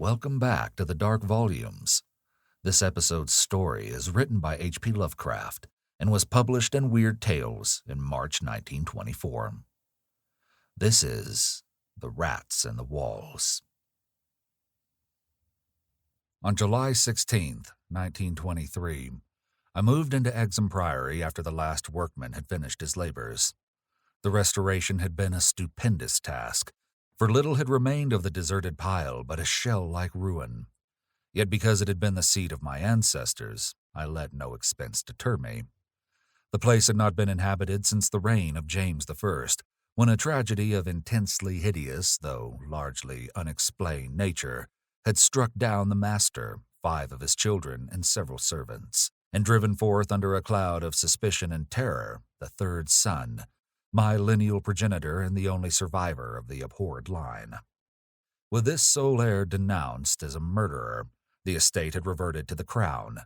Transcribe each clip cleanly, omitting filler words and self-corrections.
Welcome back to the Dark Volumes. This episode's story is written by H.P. Lovecraft and was published in Weird Tales in March 1924. This is The Rats in the Walls. On July 16, 1923, I moved into Exham Priory after the last workman had finished his labors. The restoration had been a stupendous task, for little had remained of the deserted pile but a shell-like ruin. Yet because it had been the seat of my ancestors, I let no expense deter me. The place had not been inhabited since the reign of James I, when a tragedy of intensely hideous, though largely unexplained nature, had struck down the master, 5 of his children, and several servants, and driven forth under a cloud of suspicion and terror the 3rd son, my lineal progenitor and the only survivor of the abhorred line. With this sole heir denounced as a murderer, the estate had reverted to the crown,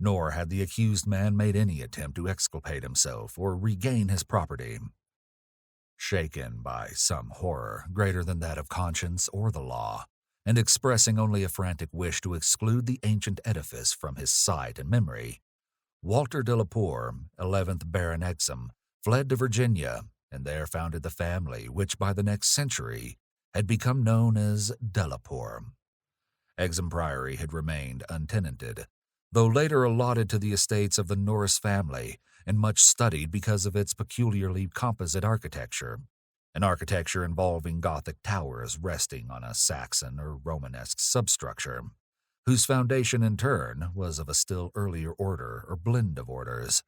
nor had the accused man made any attempt to exculpate himself or regain his property. Shaken by some horror greater than that of conscience or the law, and expressing only a frantic wish to exclude the ancient edifice from his sight and memory, Walter de la Poer, 11th Baron Exham, fled to Virginia and there founded the family which by the next century had become known as de la Poer. Exham Priory had remained untenanted, though later allotted to the estates of the Norris family and much studied because of its peculiarly composite architecture, an architecture involving Gothic towers resting on a Saxon or Romanesque substructure, whose foundation in turn was of a still earlier order or blend of orders,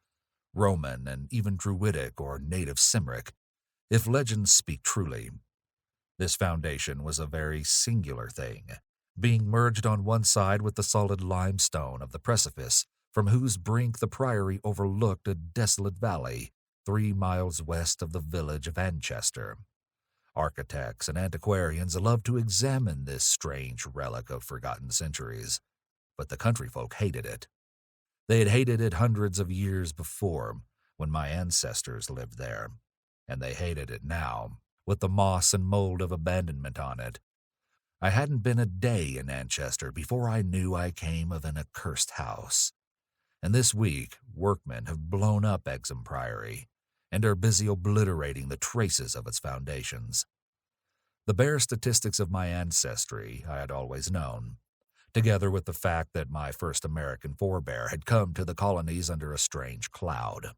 Roman and even Druidic or native Cymric, if legends speak truly. This foundation was a very singular thing, being merged on one side with the solid limestone of the precipice, from whose brink the priory overlooked a desolate valley 3 miles west of the village of Anchester. Architects and antiquarians loved to examine this strange relic of forgotten centuries, but the country folk hated it. They had hated it hundreds of years before, when my ancestors lived there, and they hated it now, with the moss and mold of abandonment on it. I hadn't been a day in Anchester before I knew I came of an accursed house. And this week, workmen have blown up Exham Priory, and are busy obliterating the traces of its foundations. The bare statistics of my ancestry I had always known, together with the fact that my first American forebear had come to the colonies under a strange cloud.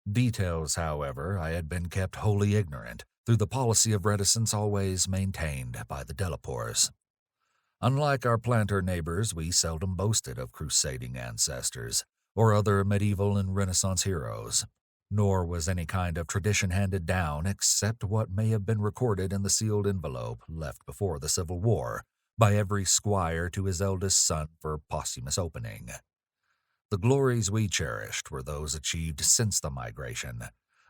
Details, however, I had been kept wholly ignorant through the policy of reticence always maintained by the de la Poers. Unlike our planter neighbors, we seldom boasted of crusading ancestors or other medieval and Renaissance heroes, nor was any kind of tradition handed down except what may have been recorded in the sealed envelope left before the Civil War by every squire to his eldest son for posthumous opening. The glories we cherished were those achieved since the migration,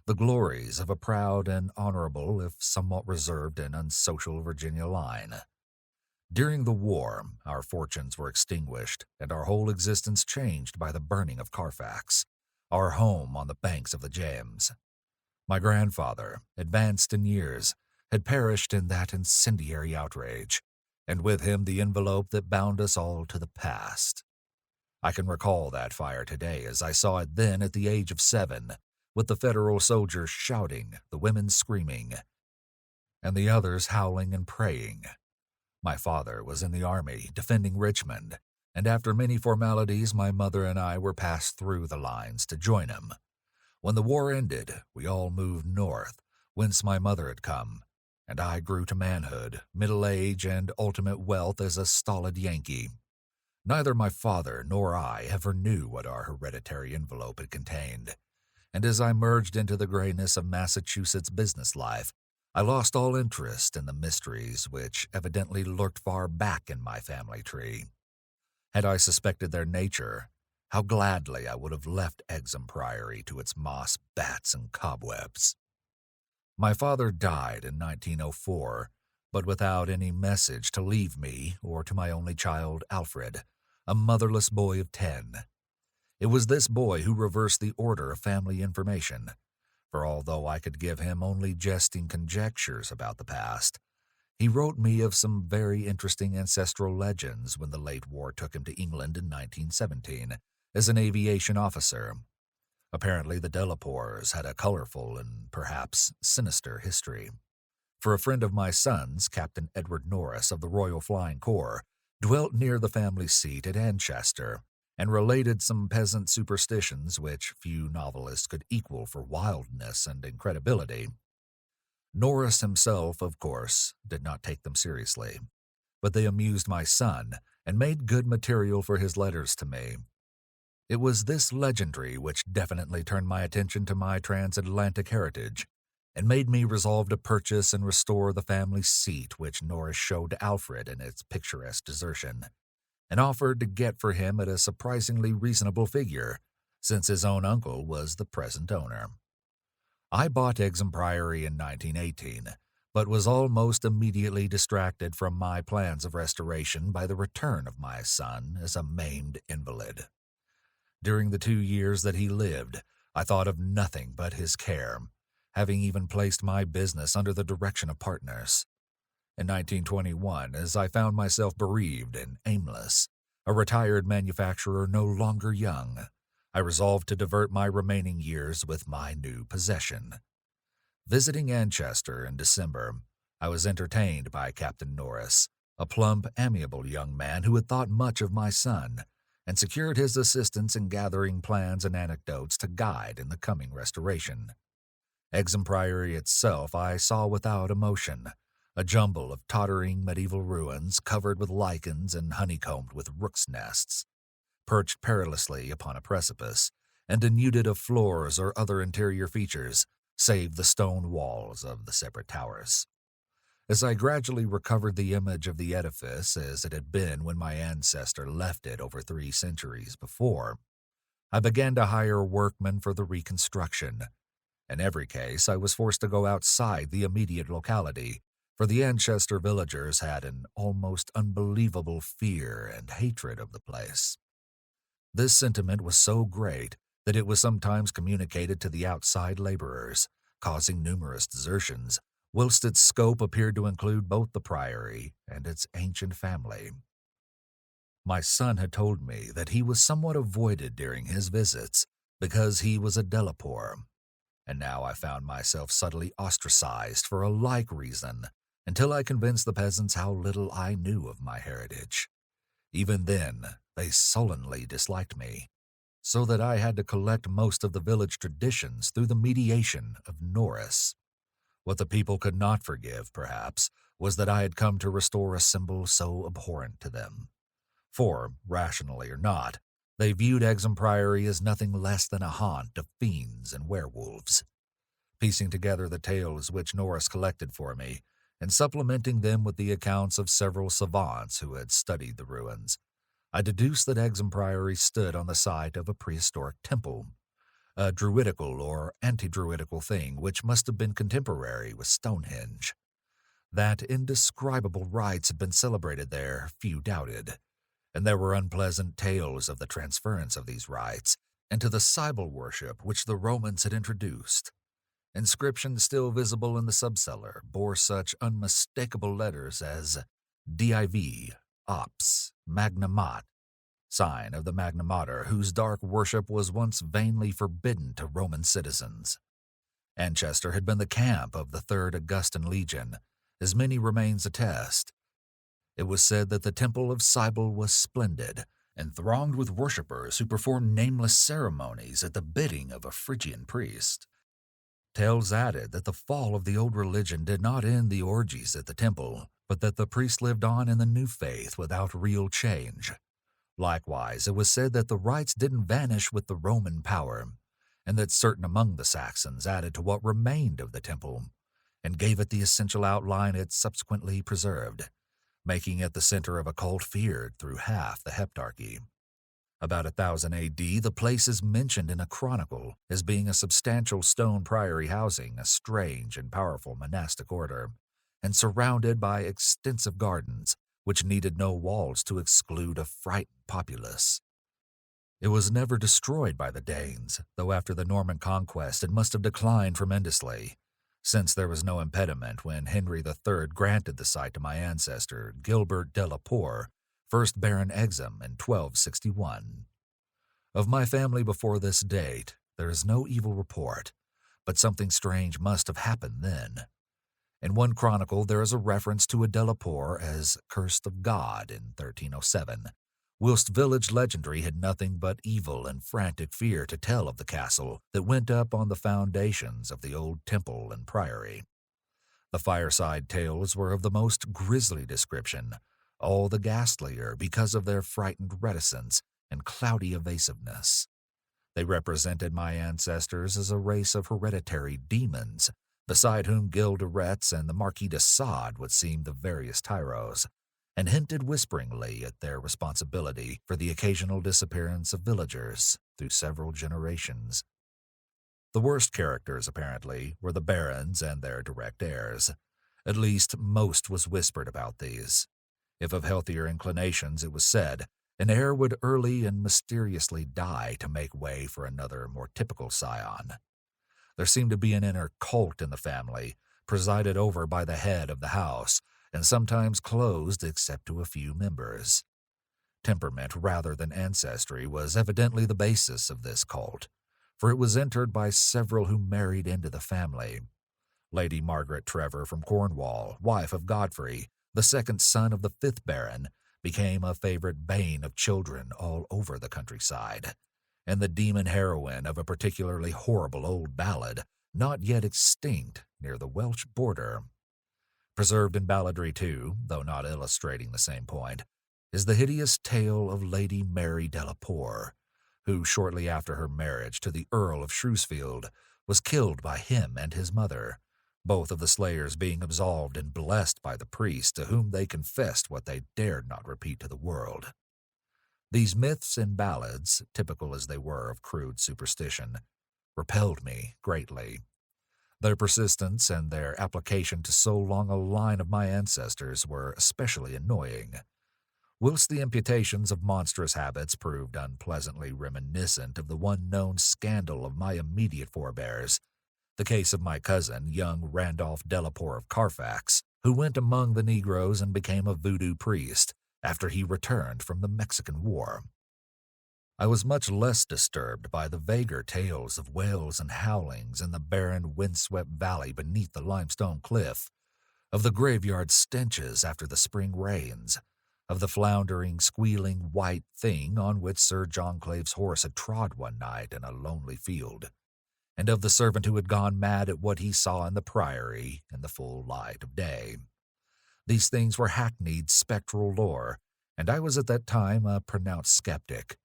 the glories of a proud and honorable, if somewhat reserved and unsocial Virginia line. During the war, our fortunes were extinguished and our whole existence changed by the burning of Carfax, our home on the banks of the James. My grandfather, advanced in years, had perished in that incendiary outrage, and with him the envelope that bound us all to the past. I can recall that fire today as I saw it then at the age of 7, with the Federal soldiers shouting, the women screaming, and the others howling and praying. My father was in the army, defending Richmond, and after many formalities my mother and I were passed through the lines to join him. When the war ended, we all moved north, whence my mother had come, and I grew to manhood, middle age, and ultimate wealth as a stolid Yankee. Neither my father nor I ever knew what our hereditary envelope had contained, and as I merged into the grayness of Massachusetts business life, I lost all interest in the mysteries which evidently lurked far back in my family tree. Had I suspected their nature, how gladly I would have left Exham Priory to its moss, bats, and cobwebs. My father died in 1904, but without any message to leave me or to my only child, Alfred, a motherless boy of 10. It was this boy who reversed the order of family information, for although I could give him only jesting conjectures about the past, He wrote me of some very interesting ancestral legends when the late war took him to England in 1917 as an aviation officer. Apparently, the Delapours had a colorful and perhaps sinister history. For a friend of my son's, Captain Edward Norris of the Royal Flying Corps, dwelt near the family seat at Anchester and related some peasant superstitions which few novelists could equal for wildness and incredibility. Norris himself, of course, did not take them seriously, but they amused my son and made good material for his letters to me. It was this legendary which definitely turned my attention to my transatlantic heritage and made me resolve to purchase and restore the family seat which Norris showed to Alfred in its picturesque desertion, and offered to get for him at a surprisingly reasonable figure, since his own uncle was the present owner. I bought Exham Priory in 1918, but was almost immediately distracted from my plans of restoration by the return of my son as a maimed invalid. During the 2 years that he lived, I thought of nothing but his care, having even placed my business under the direction of partners. In 1921, as I found myself bereaved and aimless, a retired manufacturer no longer young, I resolved to divert my remaining years with my new possession. Visiting Anchester in December, I was entertained by Captain Norris, a plump, amiable young man who had thought much of my son, and secured his assistance in gathering plans and anecdotes to guide in the coming restoration. Exham Priory itself I saw without emotion, a jumble of tottering medieval ruins covered with lichens and honeycombed with rooks' nests, perched perilously upon a precipice, and denuded of floors or other interior features, save the stone walls of the separate towers. As I gradually recovered the image of the edifice as it had been when my ancestor left it over 3 centuries before, I began to hire workmen for the reconstruction. In every case, I was forced to go outside the immediate locality, for the Anchester villagers had an almost unbelievable fear and hatred of the place. This sentiment was so great that it was sometimes communicated to the outside laborers, causing numerous desertions, whilst its scope appeared to include both the priory and its ancient family. My son had told me that he was somewhat avoided during his visits because he was a Delapour, and now I found myself subtly ostracized for a like reason until I convinced the peasants how little I knew of my heritage. Even then, they sullenly disliked me, so that I had to collect most of the village traditions through the mediation of Norris. What the people could not forgive, perhaps, was that I had come to restore a symbol so abhorrent to them. For, rationally or not, they viewed Exham Priory as nothing less than a haunt of fiends and werewolves. Piecing together the tales which Norris collected for me, and supplementing them with the accounts of several savants who had studied the ruins, I deduced that Exham Priory stood on the site of a prehistoric temple, a druidical or anti-druidical thing which must have been contemporary with Stonehenge. That indescribable rites had been celebrated there, few doubted, and there were unpleasant tales of the transference of these rites into the Sibyl worship which the Romans had introduced. Inscriptions still visible in the subcellar bore such unmistakable letters as Div, Ops, Magna Mat, sign of the Magna Mater, whose dark worship was once vainly forbidden to Roman citizens. Anchester had been the camp of the 3rd Augustan Legion, as many remains attest. It was said that the temple of Sibyl was splendid, and thronged with worshippers who performed nameless ceremonies at the bidding of a Phrygian priest. Tales added that the fall of the old religion did not end the orgies at the temple, but that the priest lived on in the new faith without real change. Likewise, it was said that the rites didn't vanish with the Roman power, and that certain among the Saxons added to what remained of the temple, and gave it the essential outline it subsequently preserved, making it the center of a cult feared through half the Heptarchy. About 1000 A.D., the place is mentioned in a chronicle as being a substantial stone priory housing a strange and powerful monastic order, and surrounded by extensive gardens, which needed no walls to exclude a frightened populace. It was never destroyed by the Danes, though after the Norman conquest it must have declined tremendously, since there was no impediment when Henry III granted the site to my ancestor, Gilbert de la Poer, 1st Baron Exham in 1261. Of my family before this date, there is no evil report, but something strange must have happened then. In one chronicle, there is a reference to a de la Poer as cursed of God in 1307, whilst village legendary had nothing but evil and frantic fear to tell of the castle that went up on the foundations of the old temple and priory. The fireside tales were of the most grisly description, all the ghastlier because of their frightened reticence and cloudy evasiveness. They represented my ancestors as a race of hereditary demons, beside whom Gilderetz and the Marquis de Sade would seem the veriest tyros, and hinted whisperingly at their responsibility for the occasional disappearance of villagers through several generations. The worst characters, apparently, were the barons and their direct heirs. At least most was whispered about these. If of healthier inclinations, it was said, an heir would early and mysteriously die to make way for another, more typical scion. There seemed to be an inner cult in the family, presided over by the head of the house, and sometimes closed except to a few members. Temperament rather than ancestry was evidently the basis of this cult, for it was entered by several who married into the family. Lady Margaret Trevor from Cornwall, wife of Godfrey, the second son of the 5th Baron, became a favorite bane of children all over the countryside, and the demon heroine of a particularly horrible old ballad, not yet extinct, near the Welsh border. Preserved in balladry too, though not illustrating the same point, is the hideous tale of Lady Mary de la Poer, who shortly after her marriage to the Earl of Shrewsfield was killed by him and his mother, both of the slayers being absolved and blessed by the priest to whom they confessed what they dared not repeat to the world. These myths and ballads, typical as they were of crude superstition, repelled me greatly. Their persistence and their application to so long a line of my ancestors were especially annoying, whilst the imputations of monstrous habits proved unpleasantly reminiscent of the one known scandal of my immediate forebears, the case of my cousin, young Randolph Delapour of Carfax, who went among the Negroes and became a voodoo priest after he returned from the Mexican War. I was much less disturbed by the vaguer tales of wails and howlings in the barren, windswept valley beneath the limestone cliff, of the graveyard stenches after the spring rains, of the floundering, squealing white thing on which Sir John Clave's horse had trod one night in a lonely field, and of the servant who had gone mad at what he saw in the priory in the full light of day. These things were hackneyed spectral lore, and I was at that time a pronounced skeptic.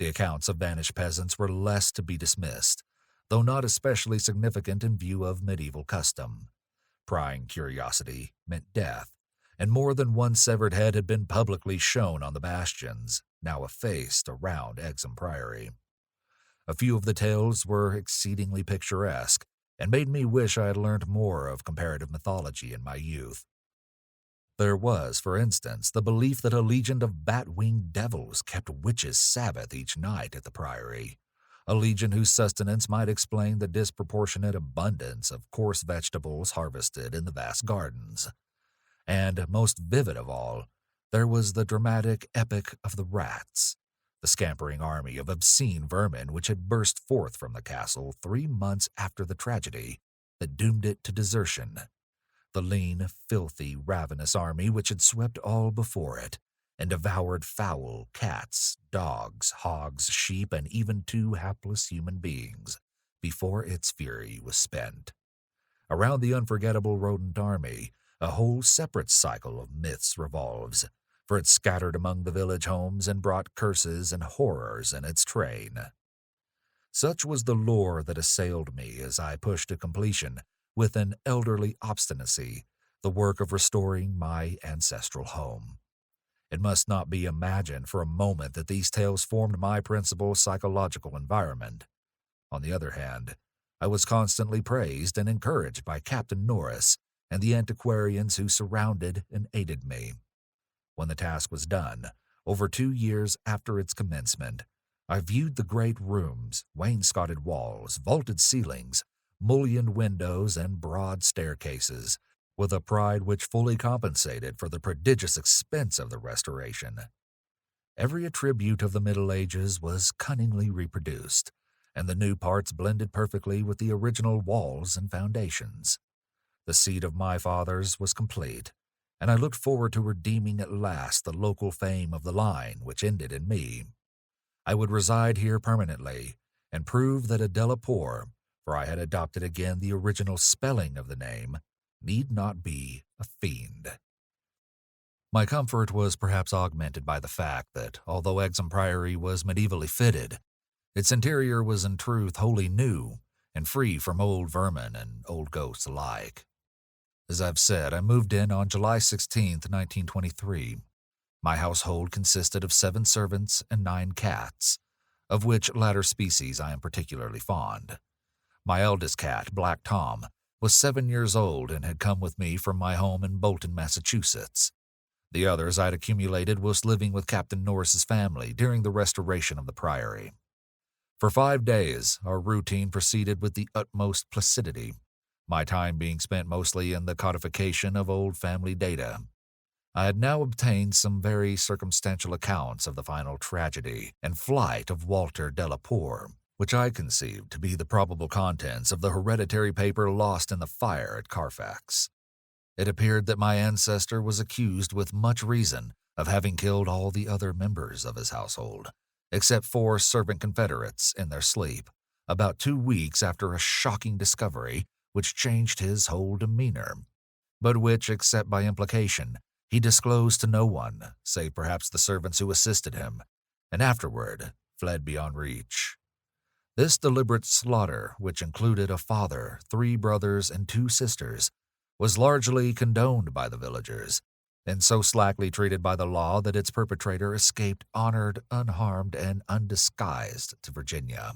The accounts of vanished peasants were less to be dismissed, though not especially significant in view of medieval custom. Prying curiosity meant death, and more than one severed head had been publicly shown on the bastions, now effaced around Exham Priory. A few of the tales were exceedingly picturesque, and made me wish I had learned more of comparative mythology in my youth. There was, for instance, the belief that a legion of bat-winged devils kept witches' Sabbath each night at the priory, a legion whose sustenance might explain the disproportionate abundance of coarse vegetables harvested in the vast gardens. And, most vivid of all, there was the dramatic epic of the rats, the scampering army of obscene vermin which had burst forth from the castle 3 months after the tragedy that doomed it to desertion. The lean, filthy, ravenous army which had swept all before it, and devoured fowl, cats, dogs, hogs, sheep, and even 2 hapless human beings, before its fury was spent. Around the unforgettable rodent army, a whole separate cycle of myths revolves, for it scattered among the village homes and brought curses and horrors in its train. Such was the lore that assailed me as I pushed to completion, with an elderly obstinacy, the work of restoring my ancestral home. It must not be imagined for a moment that these tales formed my principal psychological environment. On the other hand, I was constantly praised and encouraged by Captain Norris and the antiquarians who surrounded and aided me. When the task was done, over 2 years after its commencement, I viewed the great rooms, wainscoted walls, vaulted ceilings, mullioned windows, and broad staircases, with a pride which fully compensated for the prodigious expense of the restoration. Every attribute of the Middle Ages was cunningly reproduced, and the new parts blended perfectly with the original walls and foundations. The seat of my fathers was complete, and I looked forward to redeeming at last the local fame of the line which ended in me. I would reside here permanently, and prove that a Delapour, for I had adopted again the original spelling of the name, need not be a fiend. My comfort was perhaps augmented by the fact that, although Exham Priory was medievally fitted, its interior was in truth wholly new and free from old vermin and old ghosts alike. As I've said, I moved in on July 16th, 1923. My household consisted of 7 servants and 9 cats, of which latter species I am particularly fond. My eldest cat, Black Tom, was 7 years old and had come with me from my home in Bolton, Massachusetts. The others I'd accumulated whilst living with Captain Norris's family during the restoration of the priory. For 5 days, our routine proceeded with the utmost placidity, my time being spent mostly in the codification of old family data. I had now obtained some very circumstantial accounts of the final tragedy and flight of Walter Delapour, which I conceived to be the probable contents of the hereditary paper lost in the fire at Carfax. It appeared that my ancestor was accused with much reason of having killed all the other members of his household, except 4 servant confederates in their sleep, about 2 weeks after a shocking discovery which changed his whole demeanor, but which, except by implication, he disclosed to no one, save perhaps the servants who assisted him, and afterward fled beyond reach. This deliberate slaughter, which included a father, 3 brothers, and 2 sisters, was largely condoned by the villagers, and so slackly treated by the law that its perpetrator escaped honored, unharmed, and undisguised to Virginia.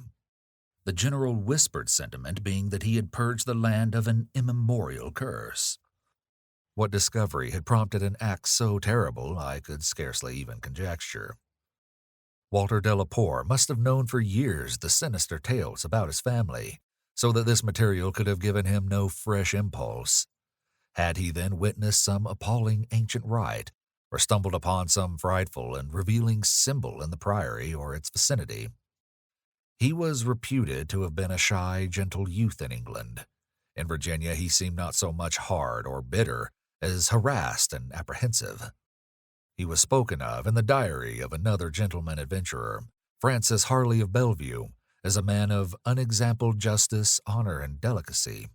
The general whispered sentiment being that he had purged the land of an immemorial curse. What discovery had prompted an act so terrible I could scarcely even conjecture. Walter Delapour must have known for years the sinister tales about his family, so that this material could have given him no fresh impulse. Had he then witnessed some appalling ancient rite, or stumbled upon some frightful and revealing symbol in the priory or its vicinity? He was reputed to have been a shy, gentle youth in England. In Virginia he seemed not so much hard or bitter as harassed and apprehensive. He was spoken of in the diary of another gentleman adventurer, Francis Harley of Bellevue, as a man of unexampled justice, honor, and delicacy.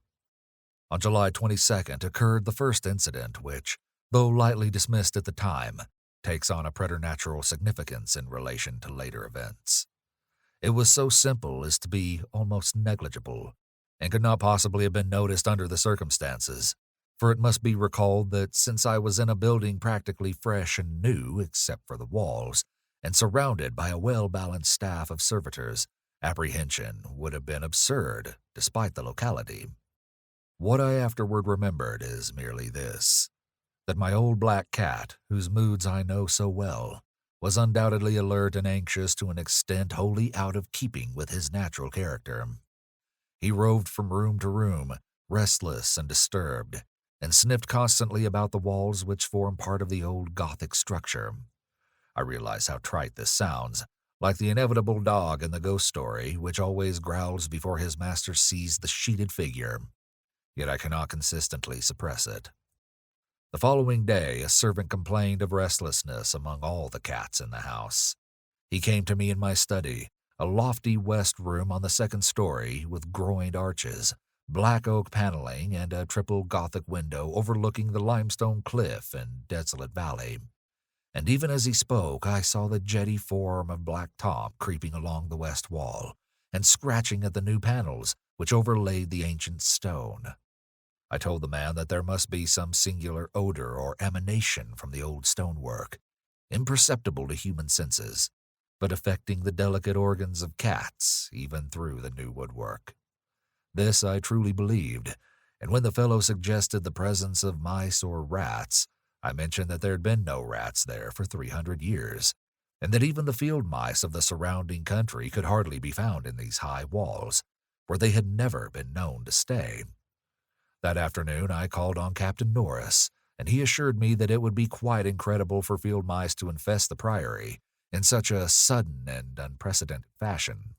On July 22nd occurred the first incident which, though lightly dismissed at the time, takes on a preternatural significance in relation to later events. It was so simple as to be almost negligible, and could not possibly have been noticed under the circumstances, for it must be recalled that since I was in a building practically fresh and new except for the walls, and surrounded by a well-balanced staff of servitors, apprehension would have been absurd despite the locality. What I afterward remembered is merely this, that my old black cat, whose moods I know so well, was undoubtedly alert and anxious to an extent wholly out of keeping with his natural character. He roved from room to room, restless and disturbed, and sniffed constantly about the walls which form part of the old Gothic structure. I realize how trite this sounds, like the inevitable dog in the ghost story, which always growls before his master sees the sheeted figure. Yet I cannot consistently suppress it. The following day, a servant complained of restlessness among all the cats in the house. He came to me in my study, a lofty west room on the 2nd story with groined arches, black oak paneling, and a triple Gothic window overlooking the limestone cliff and desolate valley. And even as he spoke, I saw the jetty form of Black Tom creeping along the west wall and scratching at the new panels which overlaid the ancient stone. I told the man that there must be some singular odor or emanation from the old stonework, imperceptible to human senses, but affecting the delicate organs of cats even through the new woodwork. This I truly believed, and when the fellow suggested the presence of mice or rats, I mentioned that there had been no rats there for 300 years, and that even the field mice of the surrounding country could hardly be found in these high walls, where they had never been known to stay. That afternoon I called on Captain Norris, and he assured me that it would be quite incredible for field mice to infest the priory in such a sudden and unprecedented fashion.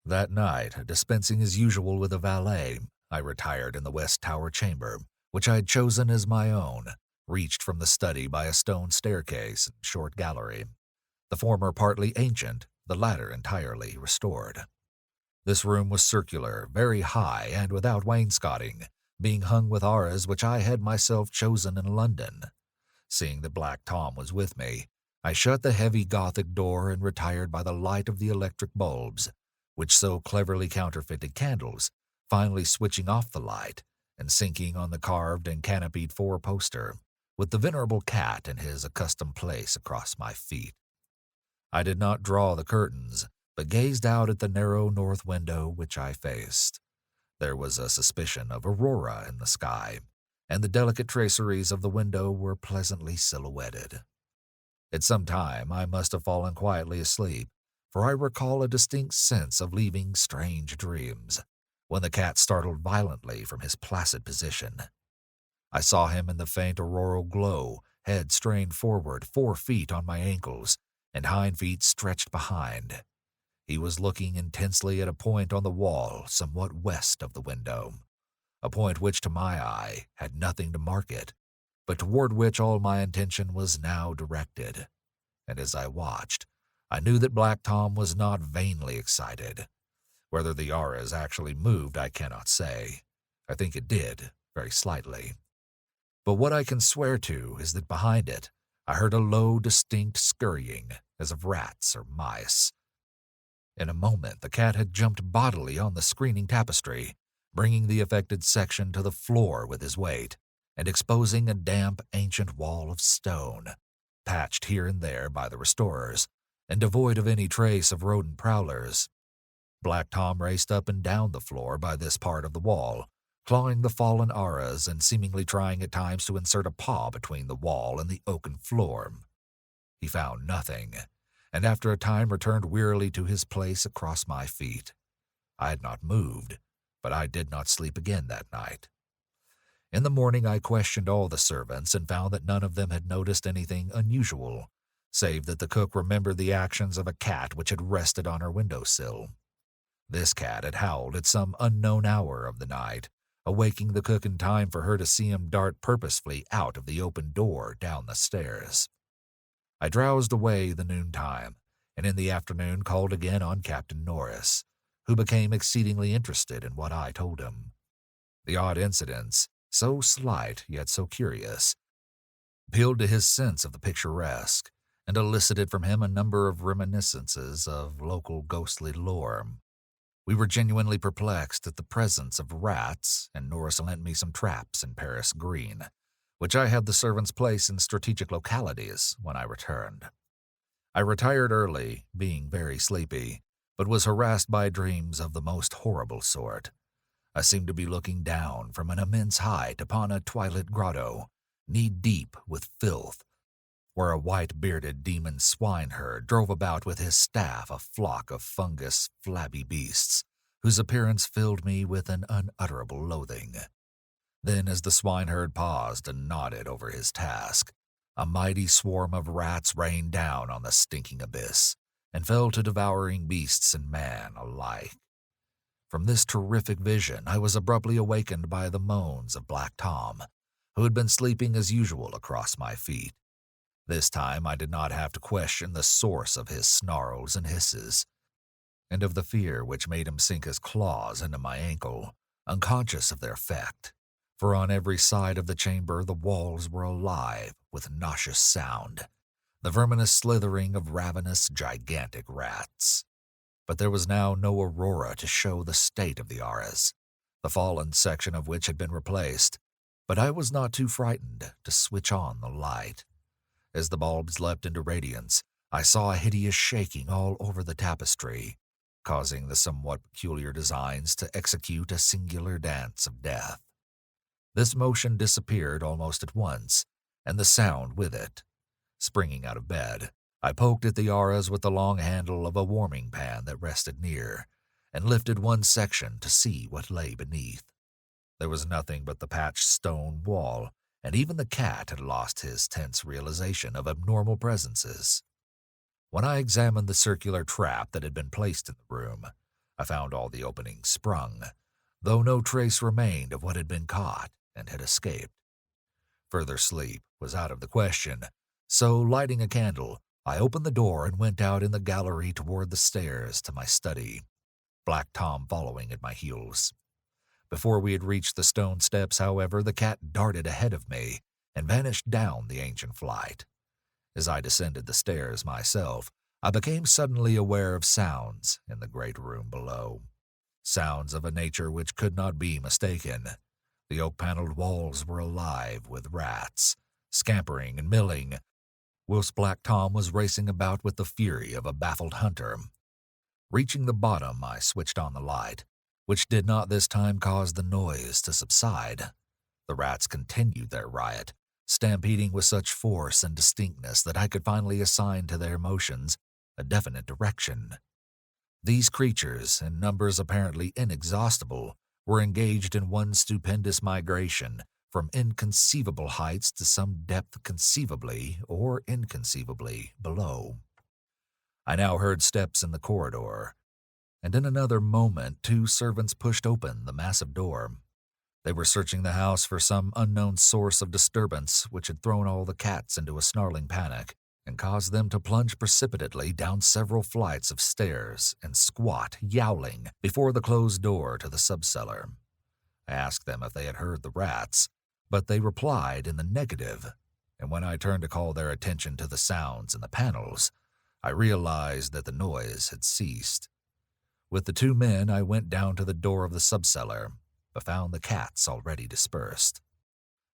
That night, dispensing as usual with a valet, I retired in the West Tower chamber, which I had chosen as my own, reached from the study by a stone staircase and short gallery, the former partly ancient, the latter entirely restored. This room was circular, very high, and without wainscoting, being hung with arras which I had myself chosen in London. Seeing that Black Tom was with me, I shut the heavy Gothic door and retired by the light of the electric bulbs, which so cleverly counterfeited candles, finally switching off the light and sinking on the carved and canopied four-poster, with the venerable cat in his accustomed place across my feet. I did not draw the curtains, but gazed out at the narrow north window which I faced. There was a suspicion of aurora in the sky, and the delicate traceries of the window were pleasantly silhouetted. At some time I must have fallen quietly asleep, for I recall a distinct sense of leaving strange dreams, when the cat startled violently from his placid position. I saw him in the faint auroral glow, head strained forward 4 feet on my ankles, and hind feet stretched behind. He was looking intensely at a point on the wall somewhat west of the window, a point which to my eye had nothing to mark it, but toward which all my attention was now directed. And as I watched, I knew that Black Tom was not vainly excited. Whether the arras actually moved I cannot say. I think it did, very slightly. But what I can swear to is that behind it I heard a low, distinct scurrying, as of rats or mice. In a moment the cat had jumped bodily on the screening tapestry, bringing the affected section to the floor with his weight, and exposing a damp, ancient wall of stone, patched here and there by the restorers, and devoid of any trace of rodent prowlers. Black Tom raced up and down the floor by this part of the wall, clawing the fallen arras and seemingly trying at times to insert a paw between the wall and the oaken floor. He found nothing, and after a time returned wearily to his place across my feet. I had not moved, but I did not sleep again that night. In the morning I questioned all the servants and found that none of them had noticed anything unusual, save that the cook remembered the actions of a cat which had rested on her window-sill. This cat had howled at some unknown hour of the night, awaking the cook in time for her to see him dart purposefully out of the open door down the stairs. I drowsed away the noontime, and in the afternoon called again on Captain Norris, who became exceedingly interested in what I told him. The odd incidents, so slight yet so curious, appealed to his sense of the picturesque, and elicited from him a number of reminiscences of local ghostly lore. We were genuinely perplexed at the presence of rats, and Norris lent me some traps in Paris Green, which I had the servants place in strategic localities when I returned. I retired early, being very sleepy, but was harassed by dreams of the most horrible sort. I seemed to be looking down from an immense height upon a twilit grotto, knee-deep with filth, where a white-bearded demon swineherd drove about with his staff a flock of fungus, flabby beasts, whose appearance filled me with an unutterable loathing. Then, as the swineherd paused and nodded over his task, a mighty swarm of rats rained down on the stinking abyss, and fell to devouring beasts and man alike. From this terrific vision I was abruptly awakened by the moans of Black Tom, who had been sleeping as usual across my feet. This time I did not have to question the source of his snarls and hisses, and of the fear which made him sink his claws into my ankle, unconscious of their effect, for on every side of the chamber the walls were alive with nauseous sound, the verminous slithering of ravenous, gigantic rats. But there was now no aurora to show the state of the arras, the fallen section of which had been replaced, but I was not too frightened to switch on the light. As the bulbs leapt into radiance, I saw a hideous shaking all over the tapestry, causing the somewhat peculiar designs to execute a singular dance of death. This motion disappeared almost at once, and the sound with it. Springing out of bed, I poked at the arras with the long handle of a warming pan that rested near, and lifted one section to see what lay beneath. There was nothing but the patched stone wall, and even the cat had lost his tense realization of abnormal presences. When I examined the circular trap that had been placed in the room, I found all the openings sprung, though no trace remained of what had been caught and had escaped. Further sleep was out of the question, so lighting a candle, I opened the door and went out in the gallery toward the stairs to my study, Black Tom following at my heels. Before we had reached the stone steps, however, the cat darted ahead of me and vanished down the ancient flight. As I descended the stairs myself, I became suddenly aware of sounds in the great room below. Sounds of a nature which could not be mistaken. The oak-paneled walls were alive with rats, scampering and milling, whilst Black Tom was racing about with the fury of a baffled hunter. Reaching the bottom, I switched on the light, which did not this time cause the noise to subside. The rats continued their riot, stampeding with such force and distinctness that I could finally assign to their motions a definite direction. These creatures, in numbers apparently inexhaustible, were engaged in one stupendous migration from inconceivable heights to some depth conceivably or inconceivably below. I now heard steps in the corridor, and in another moment 2 servants pushed open the massive door. They were searching the house for some unknown source of disturbance which had thrown all the cats into a snarling panic and caused them to plunge precipitately down several flights of stairs and squat, yowling, before the closed door to the subcellar. I asked them if they had heard the rats, but they replied in the negative, and when I turned to call their attention to the sounds in the panels, I realized that the noise had ceased. With the 2 men, I went down to the door of the subcellar, but found the cats already dispersed.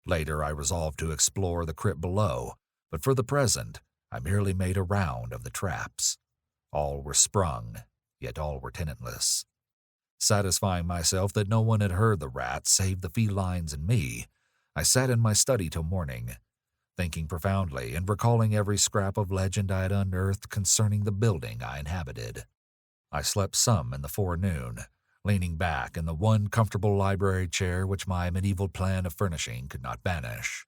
Later, I resolved to explore the crypt below, but for the present, I merely made a round of the traps. All were sprung, yet all were tenantless. Satisfying myself that no one had heard the rats save the felines and me, I sat in my study till morning, thinking profoundly and recalling every scrap of legend I had unearthed concerning the building I inhabited. I slept some in the forenoon, leaning back in the one comfortable library chair which my medieval plan of furnishing could not banish.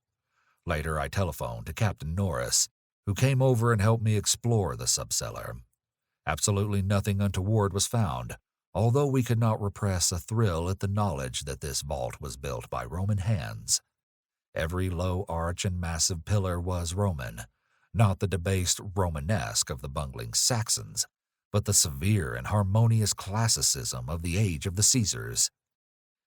Later, I telephoned to Captain Norris, who came over and helped me explore the subcellar. Absolutely nothing untoward was found, although we could not repress a thrill at the knowledge that this vault was built by Roman hands. Every low arch and massive pillar was Roman, not the debased Romanesque of the bungling Saxons, but the severe and harmonious classicism of the age of the Caesars.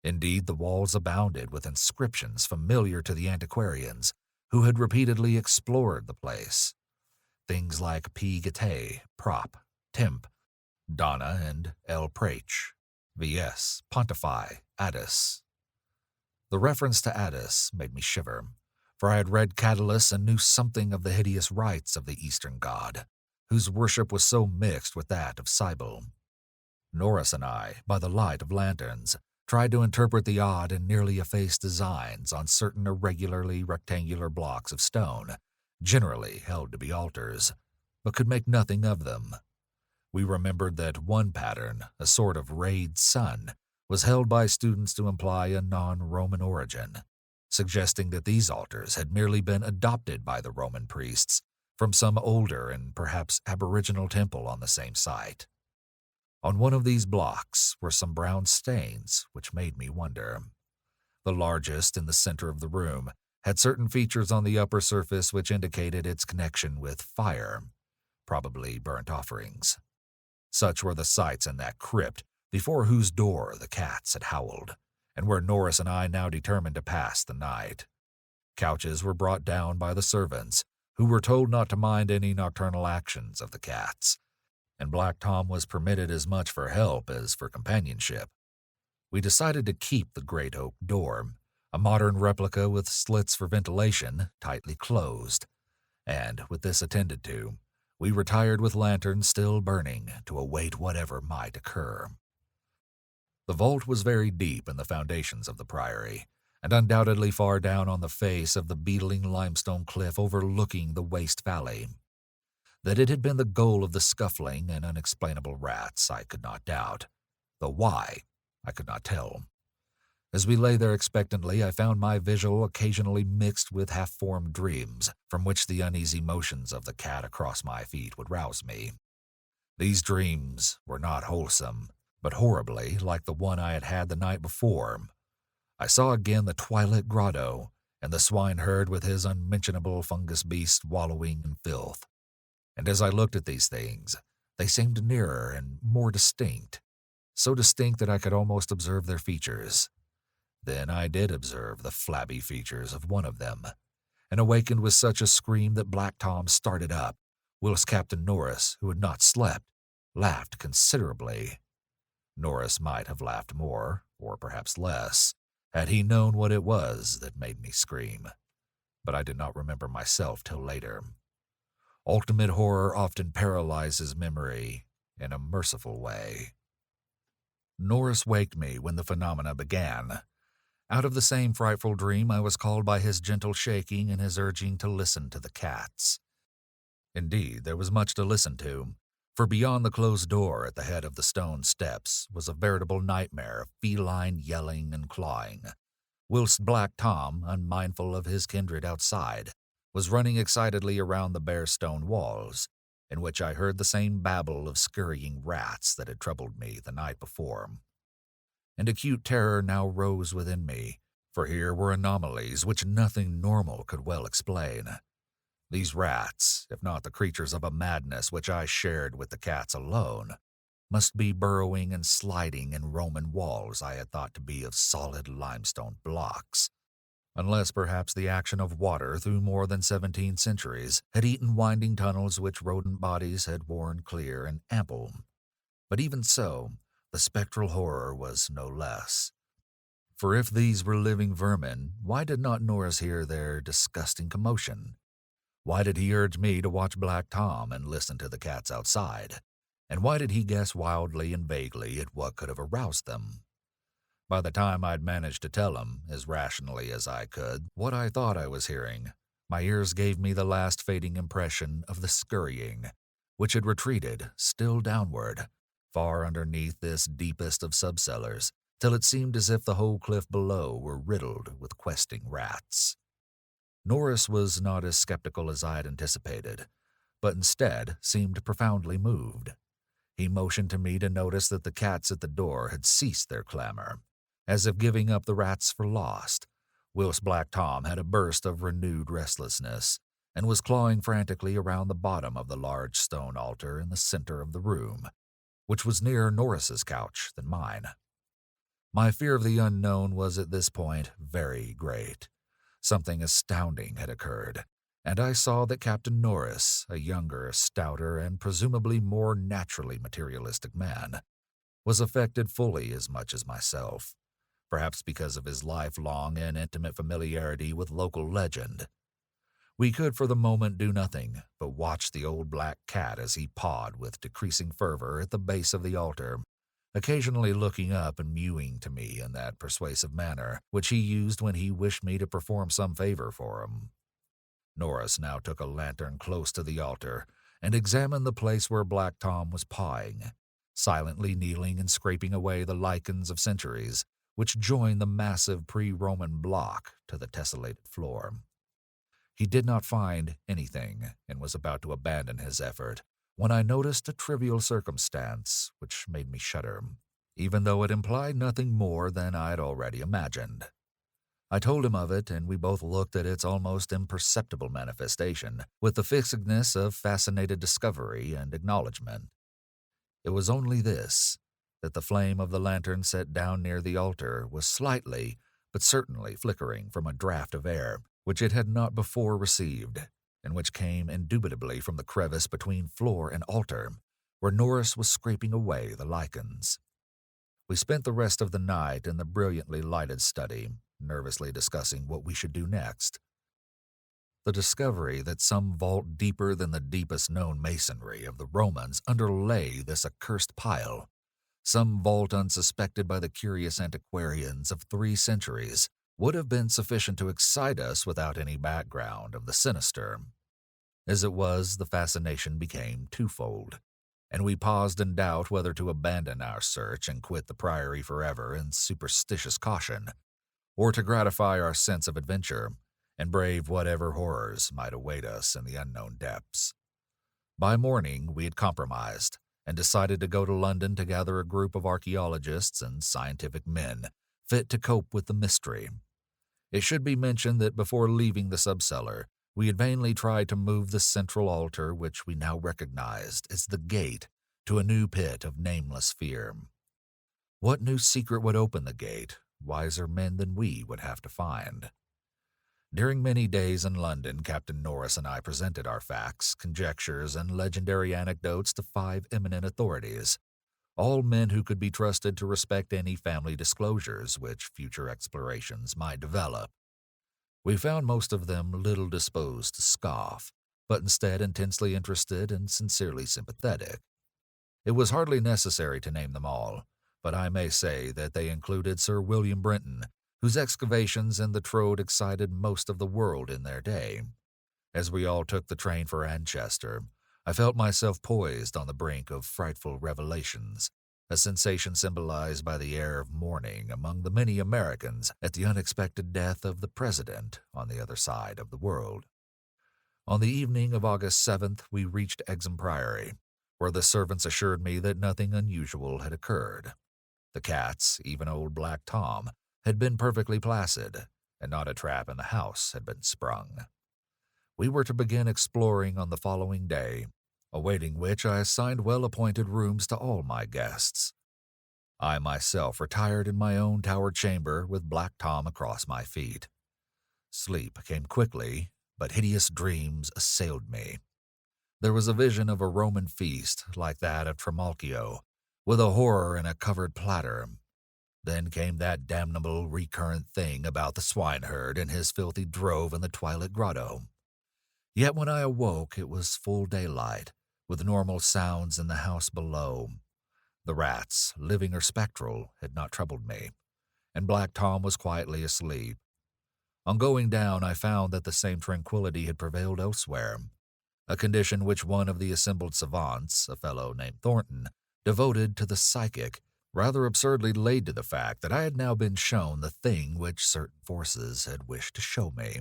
Indeed, the walls abounded with inscriptions familiar to the antiquarians who had repeatedly explored the place. Things like P. Gatae, Prop, Temp, Donna, and El Prache, V.S., Pontify, Addis. The reference to Addis made me shiver, for I had read Catullus and knew something of the hideous rites of the Eastern god, whose worship was so mixed with that of Cybele. Norris and I, by the light of lanterns, tried to interpret the odd and nearly effaced designs on certain irregularly rectangular blocks of stone, generally held to be altars, but could make nothing of them. We remembered that one pattern, a sort of rayed sun, was held by students to imply a non-Roman origin, suggesting that these altars had merely been adopted by the Roman priests from some older and perhaps aboriginal temple on the same site. On one of these blocks were some brown stains which made me wonder. The largest, in the center of the room, had certain features on the upper surface which indicated its connection with fire, probably burnt offerings. Such were the sights in that crypt before whose door the cats had howled, and where Norris and I now determined to pass the night. Couches were brought down by the servants, who were told not to mind any nocturnal actions of the cats, and Black Tom was permitted as much for help as for companionship. We decided to keep the great oak door, a modern replica with slits for ventilation, tightly closed, and, with this attended to, we retired with lanterns still burning to await whatever might occur. The vault was very deep in the foundations of the priory, and undoubtedly far down on the face of the beetling limestone cliff overlooking the waste valley. That it had been the goal of the scuffling and unexplainable rats I could not doubt, though why, I could not tell. As we lay there expectantly, I found my vigil occasionally mixed with half-formed dreams, from which the uneasy motions of the cat across my feet would rouse me. These dreams were not wholesome, but horribly like the one I had had the night before. I saw again the twilit grotto, and the swineherd with his unmentionable fungus beast wallowing in filth. And as I looked at these things, they seemed nearer and more distinct, so distinct that I could almost observe their features. Then I did observe the flabby features of one of them, and awakened with such a scream that Black Tom started up, whilst Captain Norris, who had not slept, laughed considerably. Norris might have laughed more, or perhaps less, had he known what it was that made me scream, but I did not remember myself till later. Ultimate horror often paralyzes memory in a merciful way. Norris waked me when the phenomena began. Out of the same frightful dream, I was called by his gentle shaking and his urging to listen to the cats. Indeed, there was much to listen to, for beyond the closed door at the head of the stone steps was a veritable nightmare of feline yelling and clawing, whilst Black Tom, unmindful of his kindred outside, was running excitedly around the bare stone walls, in which I heard the same babble of scurrying rats that had troubled me the night before. And acute terror now rose within me, for here were anomalies which nothing normal could well explain. These rats, if not the creatures of a madness which I shared with the cats alone, must be burrowing and sliding in Roman walls I had thought to be of solid limestone blocks, unless perhaps the action of water through more than 17 centuries had eaten winding tunnels which rodent bodies had worn clear and ample. But even so, the spectral horror was no less. For if these were living vermin, why did not Norris hear their disgusting commotion? Why did he urge me to watch Black Tom and listen to the cats outside? And why did he guess wildly and vaguely at what could have aroused them? By the time I'd managed to tell him, as rationally as I could, what I thought I was hearing, my ears gave me the last fading impression of the scurrying, which had retreated, still downward, far underneath this deepest of subcellars, till it seemed as if the whole cliff below were riddled with questing rats. Norris was not as skeptical as I had anticipated, but instead seemed profoundly moved. He motioned to me to notice that the cats at the door had ceased their clamor, as if giving up the rats for lost, whilst Black Tom had a burst of renewed restlessness, and was clawing frantically around the bottom of the large stone altar in the center of the room, which was nearer Norris's couch than mine. My fear of the unknown was at this point very great. Something astounding had occurred, and I saw that Captain Norris, a younger, stouter, and presumably more naturally materialistic man, was affected fully as much as myself, perhaps because of his lifelong and intimate familiarity with local legend. We could for the moment do nothing but watch the old black cat as he pawed with decreasing fervor at the base of the altar, occasionally looking up and mewing to me in that persuasive manner which he used when he wished me to perform some favor for him. Norris now took a lantern close to the altar and examined the place where Black Tom was pawing, silently kneeling and scraping away the lichens of centuries which joined the massive pre-Roman block to the tessellated floor. He did not find anything and was about to abandon his effort when I noticed a trivial circumstance which made me shudder, even though it implied nothing more than I had already imagined. I told him of it, and we both looked at its almost imperceptible manifestation with the fixedness of fascinated discovery and acknowledgment. It was only this, that the flame of the lantern set down near the altar was slightly, but certainly flickering from a draught of air which it had not before received, and which came indubitably from the crevice between floor and altar, where Norris was scraping away the lichens. We spent the rest of the night in the brilliantly lighted study, nervously discussing what we should do next. The discovery that some vault deeper than the deepest known masonry of the Romans underlay this accursed pile, some vault unsuspected by the curious antiquarians of 3 centuries, would have been sufficient to excite us without any background of the sinister. As it was, the fascination became twofold. and we paused in doubt whether to abandon our search and quit the priory forever in superstitious caution, or to gratify our sense of adventure and brave whatever horrors might await us in the unknown depths. By morning, we had compromised and decided to go to London to gather a group of archaeologists and scientific men fit to cope with the mystery. It should be mentioned that before leaving the subcellar, we had vainly tried to move the central altar, which we now recognized as the gate to a new pit of nameless fear. What new secret would open the gate, wiser men than we would have to find. During many days in London, Captain Norris and I presented our facts, conjectures, and legendary anecdotes to 5 eminent authorities, all men who could be trusted to respect any family disclosures which future explorations might develop. We found most of them little disposed to scoff, but instead intensely interested and sincerely sympathetic. It was hardly necessary to name them all, but I may say that they included Sir William Brenton, whose excavations in the Trode excited most of the world in their day. As we all took the train for Manchester, I felt myself poised on the brink of frightful revelations, a sensation symbolized by the air of mourning among the many Americans at the unexpected death of the president on the other side of the world. On the evening of August 7th, we reached Exham Priory, where the servants assured me that nothing unusual had occurred. The cats, even old Black Tom, had been perfectly placid, and not a trap in the house had been sprung. We were to begin exploring on the following day, awaiting which I assigned well-appointed rooms to all my guests. I myself retired in my own tower chamber with Black Tom across my feet. Sleep came quickly, but hideous dreams assailed me. There was a vision of a Roman feast like that of Trimalchio, with a horror in a covered platter. Then came that damnable recurrent thing about the swineherd and his filthy drove in the twilit grotto. Yet when I awoke, it was full daylight, with normal sounds in the house below. The rats, living or spectral, had not troubled me, and Black Tom was quietly asleep. On going down, I found that the same tranquility had prevailed elsewhere, a condition which one of the assembled savants, a fellow named Thornton, devoted to the psychic, rather absurdly laid to the fact that I had now been shown the thing which certain forces had wished to show me.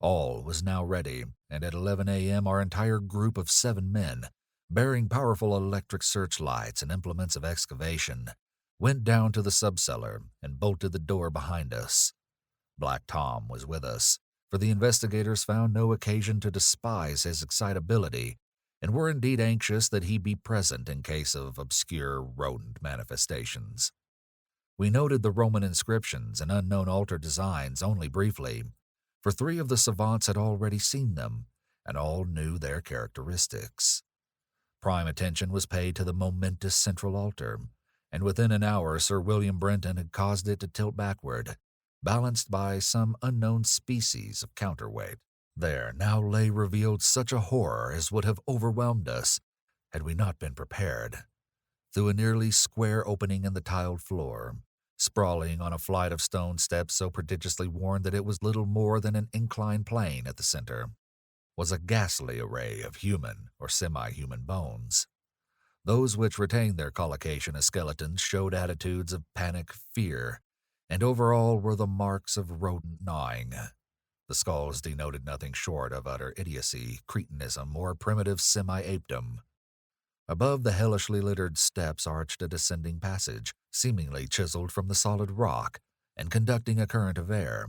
All was now ready, and at 11 a.m. our entire group of 7 men, bearing powerful electric searchlights and implements of excavation, went down to the subcellar and bolted the door behind us. Black Tom was with us, for the investigators found no occasion to despise his excitability, and were indeed anxious that he be present in case of obscure rodent manifestations. We noted the Roman inscriptions and unknown altar designs only briefly, for 3 of the savants had already seen them, and all knew their characteristics. Prime attention was paid to the momentous central altar, and within an hour Sir William Brenton had caused it to tilt backward, balanced by some unknown species of counterweight. There now lay revealed such a horror as would have overwhelmed us had we not been prepared. Through a nearly square opening in the tiled floor, sprawling on a flight of stone steps so prodigiously worn that it was little more than an inclined plane at the center, was a ghastly array of human or semi-human bones. Those which retained their collocation as skeletons showed attitudes of panic, fear, and over all were the marks of rodent gnawing. The skulls denoted nothing short of utter idiocy, cretinism, or primitive semi-apedom. Above the hellishly littered steps arched a descending passage, seemingly chiseled from the solid rock, and conducting a current of air.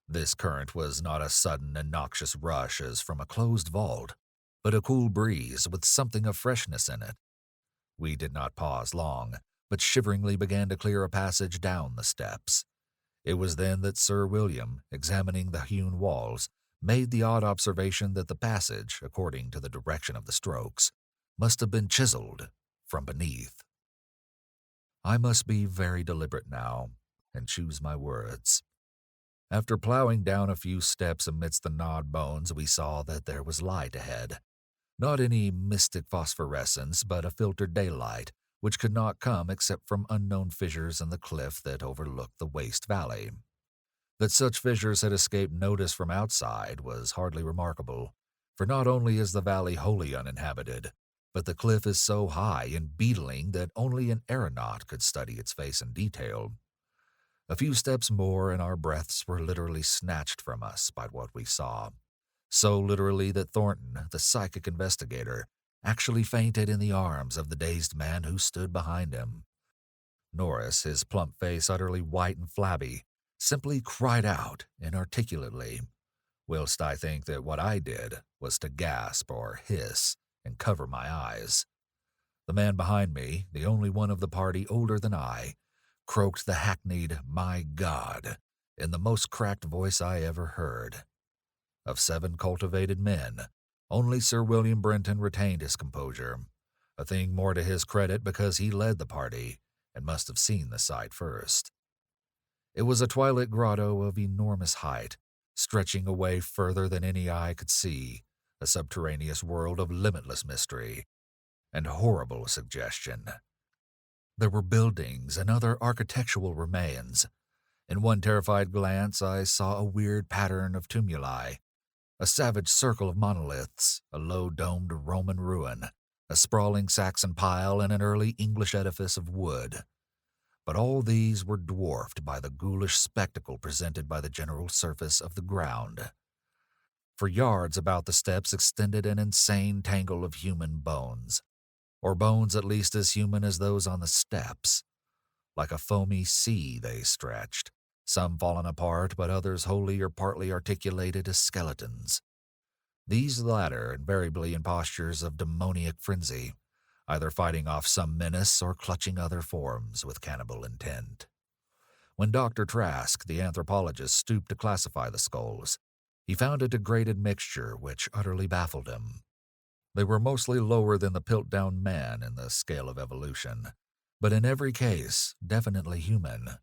This current was not a sudden and noxious rush as from a closed vault, but a cool breeze with something of freshness in it. We did not pause long, but shiveringly began to clear a passage down the steps. It was then that Sir William, examining the hewn walls, made the odd observation that the passage, according to the direction of the strokes, must have been chiseled from beneath. I must be very deliberate now, and choose my words. After plowing down a few steps amidst the gnawed bones, we saw that there was light ahead. Not any mystic phosphorescence, but a filtered daylight, which could not come except from unknown fissures in the cliff that overlooked the waste valley. That such fissures had escaped notice from outside was hardly remarkable, for not only is the valley wholly uninhabited, but the cliff is so high and beetling that only an aeronaut could study its face in detail. A few steps more and our breaths were literally snatched from us by what we saw. So literally that Thornton, the psychic investigator, actually fainted in the arms of the dazed man who stood behind him. Norris, his plump face utterly white and flabby, simply cried out inarticulately, whilst I think that what I did was to gasp or hiss and cover my eyes. The man behind me, the only one of the party older than I, croaked the hackneyed "My God" in the most cracked voice I ever heard. Of 7 cultivated men, only Sir William Brenton retained his composure, a thing more to his credit because he led the party and must have seen the sight first. It was a twilit grotto of enormous height, stretching away further than any eye could see, a subterraneous world of limitless mystery and horrible suggestion. There were buildings and other architectural remains. In one terrified glance, I saw a weird pattern of tumuli, a savage circle of monoliths, a low-domed Roman ruin, a sprawling Saxon pile, and an early English edifice of wood. But all these were dwarfed by the ghoulish spectacle presented by the general surface of the ground. For yards about the steps extended an insane tangle of human bones, or bones at least as human as those on the steps. Like a foamy sea they stretched, some fallen apart but others wholly or partly articulated as skeletons. These latter invariably in postures of demoniac frenzy, either fighting off some menace or clutching other forms with cannibal intent. When Dr. Trask, the anthropologist, stooped to classify the skulls, he found a degraded mixture which utterly baffled him. They were mostly lower than the Piltdown man in the scale of evolution, but in every case definitely human.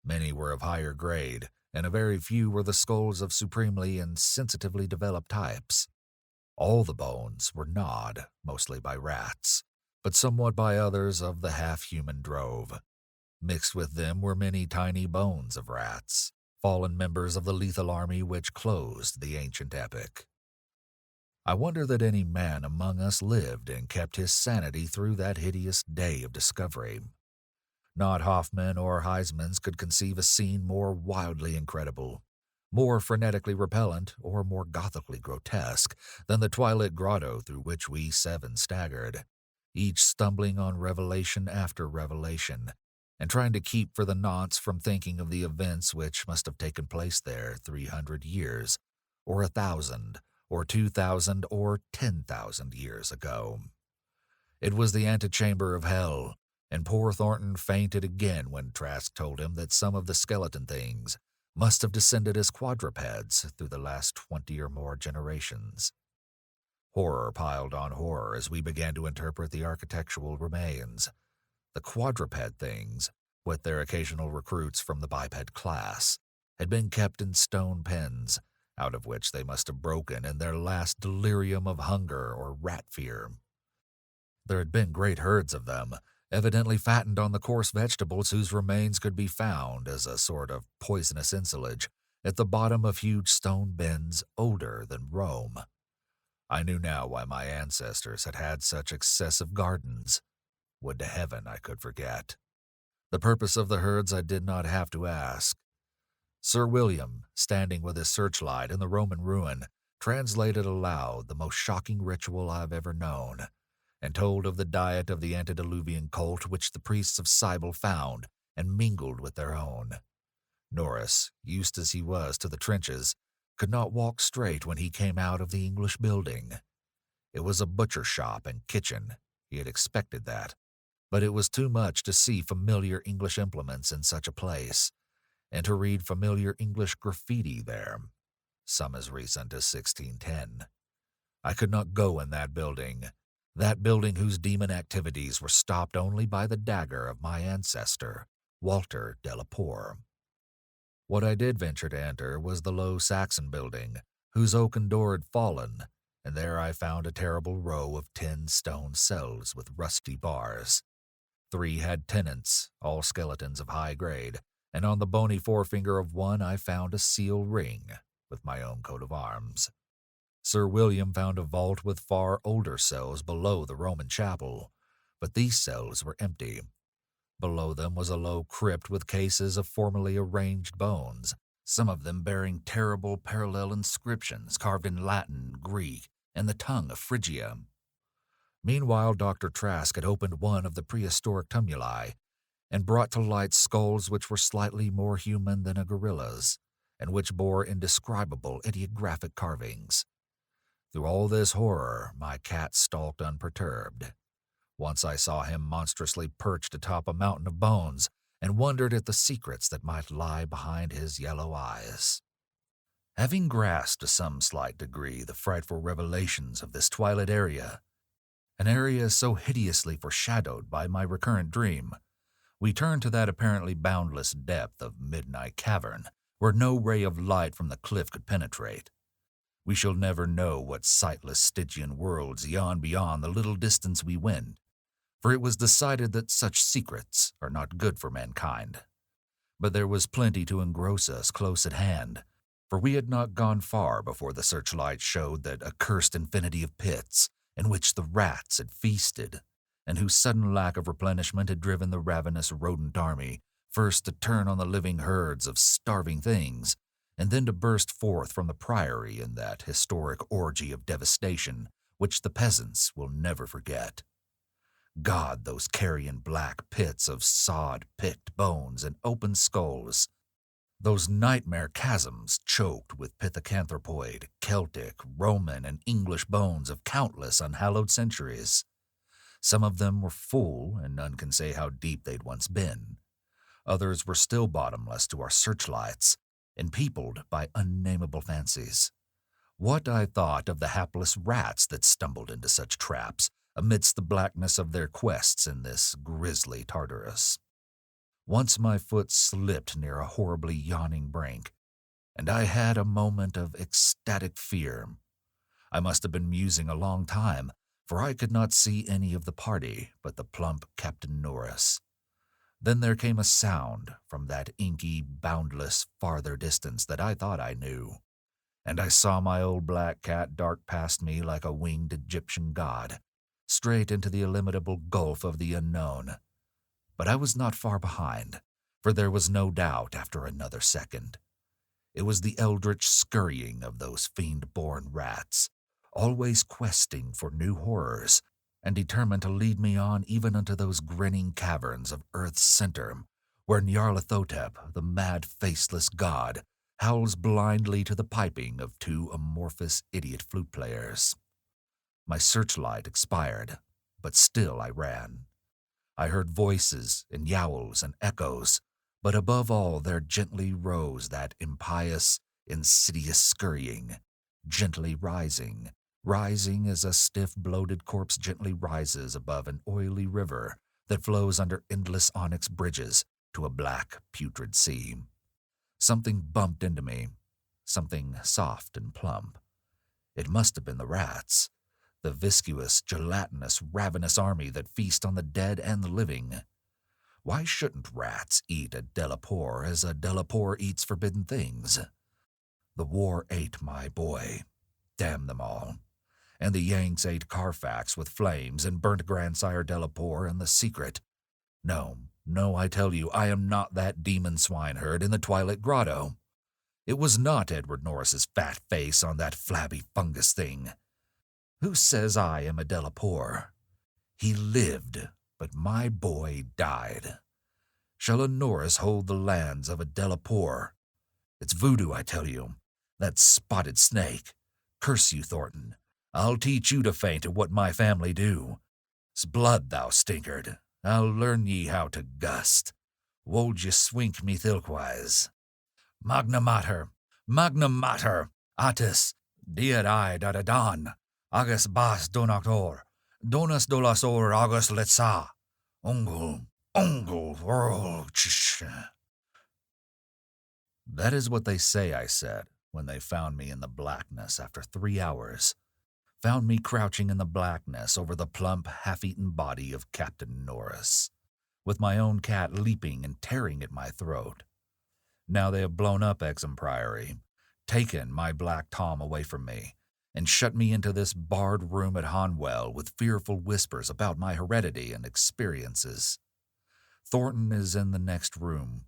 Many were of higher grade, and a very few were the skulls of supremely and sensitively developed types. All the bones were gnawed, mostly by rats, but somewhat by others of the half-human drove. Mixed with them were many tiny bones of rats, fallen members of the lethal army which closed the ancient epic. I wonder that any man among us lived and kept his sanity through that hideous day of discovery. Not Hoffman or Heisman's could conceive a scene more wildly incredible, more frenetically repellent, or more gothically grotesque than the twilit grotto through which we 7 staggered, each stumbling on revelation after revelation, and trying to keep for the nonce from thinking of the events which must have taken place there 300 years, or 1,000, or 2,000, or 10,000 years ago. It was the antechamber of hell, and poor Thornton fainted again when Trask told him that some of the skeleton things must have descended as quadrupeds through the last 20 or more generations. Horror piled on horror as we began to interpret the architectural remains. The quadruped things, with their occasional recruits from the biped class, had been kept in stone pens, out of which they must have broken in their last delirium of hunger or rat fear. There had been great herds of them, evidently fattened on the coarse vegetables whose remains could be found as a sort of poisonous ensilage at the bottom of huge stone bins older than Rome. I knew now why my ancestors had had such excessive gardens. Would to heaven I could forget. The purpose of the herds I did not have to ask. Sir William, standing with his searchlight in the Roman ruin, translated aloud the most shocking ritual I've ever known, and told of the diet of the antediluvian cult which the priests of Cybele found and mingled with their own. Norris, used as he was to the trenches, could not walk straight when he came out of the English building. It was a butcher shop and kitchen. He had expected that, but it was too much to see familiar English implements in such a place, and to read familiar English graffiti there, some as recent as 1610. I could not go in that building whose demon activities were stopped only by the dagger of my ancestor, Walter de la Poer. What I did venture to enter was the low Saxon building, whose oaken door had fallen, and there I found a terrible row of 10 stone cells with rusty bars. 3 had tenants, all skeletons of high grade, and on the bony forefinger of one I found a seal ring with my own coat of arms. Sir William found a vault with far older cells below the Roman chapel, but these cells were empty. Below them was a low crypt with cases of formerly arranged bones, some of them bearing terrible parallel inscriptions carved in Latin, Greek, and the tongue of Phrygia. Meanwhile, Dr. Trask had opened one of the prehistoric tumuli and brought to light skulls which were slightly more human than a gorilla's, and which bore indescribable ideographic carvings. Through all this horror, my cat stalked unperturbed. Once I saw him monstrously perched atop a mountain of bones and wondered at the secrets that might lie behind his yellow eyes. Having grasped to some slight degree the frightful revelations of this twilight area, an area so hideously foreshadowed by my recurrent dream, we turned to that apparently boundless depth of Midnight Cavern where no ray of light from the cliff could penetrate. We shall never know what sightless Stygian worlds yawn beyond the little distance we went, for it was decided that such secrets are not good for mankind. But there was plenty to engross us close at hand, for we had not gone far before the searchlight showed that accursed infinity of pits in which the rats had feasted, and whose sudden lack of replenishment had driven the ravenous rodent army first to turn on the living herds of starving things, and then to burst forth from the priory in that historic orgy of devastation which the peasants will never forget. God, those carrion black pits of sod-picked bones and open skulls, those nightmare chasms choked with pithecanthropoid, Celtic, Roman, and English bones of countless unhallowed centuries. Some of them were full, and none can say how deep they'd once been. Others were still bottomless to our searchlights, and peopled by unnameable fancies. What I thought of the hapless rats that stumbled into such traps amidst the blackness of their quests in this grisly Tartarus. Once my foot slipped near a horribly yawning brink, and I had a moment of ecstatic fear. I must have been musing a long time, for I could not see any of the party but the plump Captain Norris. Then there came a sound from that inky, boundless, farther distance that I thought I knew, and I saw my old black cat dart past me like a winged Egyptian god, straight into the illimitable gulf of the unknown. But I was not far behind, for there was no doubt after another second. It was the eldritch scurrying of those fiend-born rats, always questing for new horrors, and determined to lead me on even unto those grinning caverns of Earth's center, where Nyarlathotep, the mad faceless god, howls blindly to the piping of two amorphous idiot flute players. My searchlight expired, but still I ran. I heard voices and yowls and echoes, but above all there gently rose that impious, insidious scurrying, gently rising as a stiff, bloated corpse gently rises above an oily river that flows under endless onyx bridges to a black, putrid sea. Something bumped into me, something soft and plump. It must have been the rats, the viscous, gelatinous, ravenous army that feast on the dead and the living. Why shouldn't rats eat a Delapore as a Delapore eats forbidden things? The war ate my boy. Damn them all. And the Yanks ate Carfax with flames and burnt Grandsire Delapore and the secret. No, I tell you, I am not that demon swineherd in the Twilight Grotto. It was not Edward Norris's fat face on that flabby fungus thing. Who says I am a Delapore? He lived, but my boy died. Shall a Norris hold the lands of a Delapore? It's voodoo, I tell you. That spotted snake. Curse you, Thornton. I'll teach you to faint at what my family do. 'S blood, thou stinkard. I'll learn ye how to gust. Wold ye swink me thilkwise. Magna mater, atis, diadae dadadan, agus bas donactor, donus dolasor agus letsa, ungul, That is what they say, I said, when they found me in the blackness after 3 hours. Found me crouching in the blackness over the plump, half-eaten body of Captain Norris, with my own cat leaping and tearing at my throat. Now they have blown up Exham Priory, taken my black Tom away from me, and shut me into this barred room at Hanwell with fearful whispers about my heredity and experiences. Thornton is in the next room,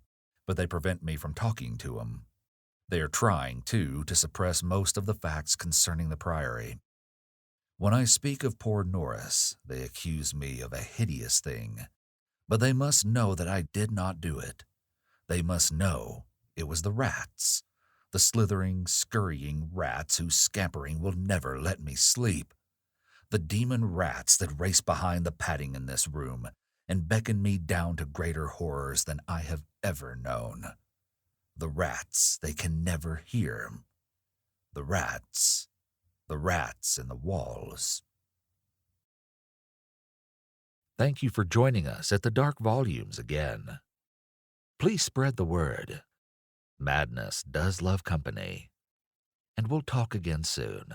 but they prevent me from talking to him. They are trying, too, to suppress most of the facts concerning the Priory. When I speak of poor Norris, they accuse me of a hideous thing, but they must know that I did not do it. They must know it was the rats, the slithering, scurrying rats whose scampering will never let me sleep. The demon rats that race behind the padding in this room and beckon me down to greater horrors than I have ever known. The rats they can never hear. The rats in the walls. Thank you for joining us at the Dark Volumes again. Please spread the word. Madness does love company, and we'll talk again soon.